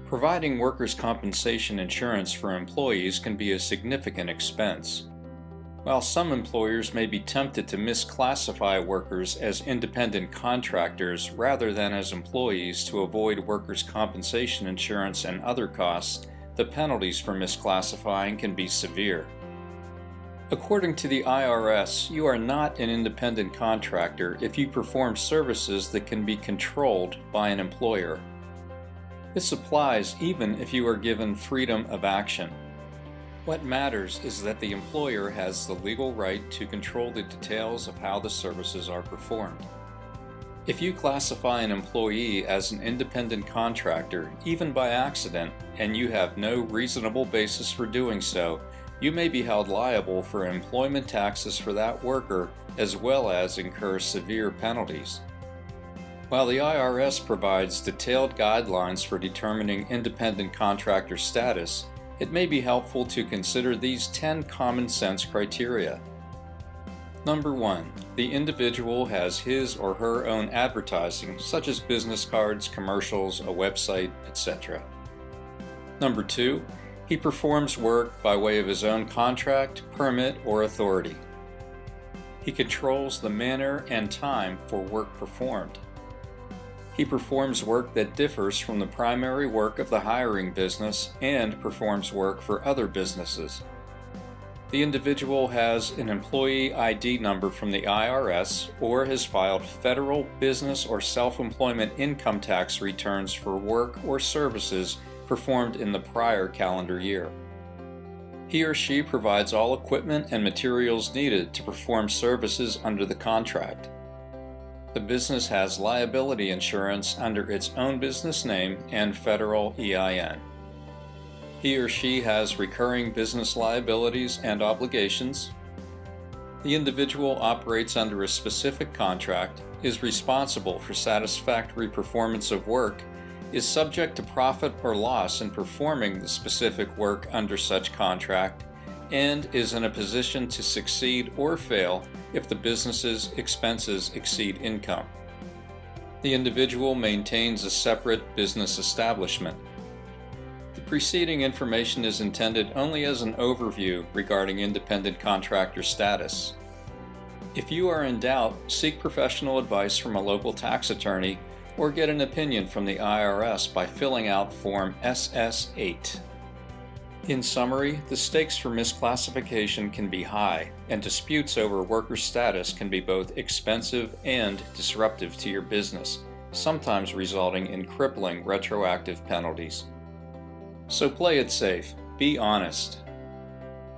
Providing workers' compensation insurance for employees can be a significant expense. While some employers may be tempted to misclassify workers as independent contractors rather than as employees to avoid workers' compensation insurance and other costs, the penalties for misclassifying can be severe. According to the IRS, you are not an independent contractor if you perform services that can be controlled by an employer. This applies even if you are given freedom of action. What matters is that the employer has the legal right to control the details of how the services are performed. If you classify an employee as an independent contractor, even by accident, and you have no reasonable basis for doing so, you may be held liable for employment taxes for that worker as well as incur severe penalties. While the IRS provides detailed guidelines for determining independent contractor status, it may be helpful to consider these 10 common sense criteria. Number 1. The individual has his or her own advertising, such as business cards, commercials, a website, etc. Number 2. He performs work by way of his own contract, permit, or authority. He controls the manner and time for work performed. He performs work that differs from the primary work of the hiring business and performs work for other businesses. The individual has an employee ID number from the IRS or has filed federal business or self-employment income tax returns for work or services performed in the prior calendar year. He or she provides all equipment and materials needed to perform services under the contract. The business has liability insurance under its own business name and federal EIN. He or she has recurring business liabilities and obligations. The individual operates under a specific contract, is responsible for satisfactory performance of work, is subject to profit or loss in performing the specific work under such contract, and is in a position to succeed or fail if the business's expenses exceed income. The individual maintains a separate business establishment. The preceding information is intended only as an overview regarding independent contractor status. If you are in doubt, seek professional advice from a local tax attorney or get an opinion from the IRS by filling out Form SS-8. In summary, the stakes for misclassification can be high, and disputes over worker status can be both expensive and disruptive to your business, sometimes resulting in crippling retroactive penalties. So play it safe. Be honest.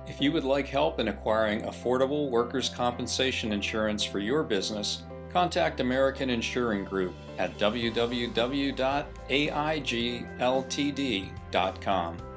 If you would like help in acquiring affordable workers' compensation insurance for your business, contact American Insuring Group at www.aigltd.com.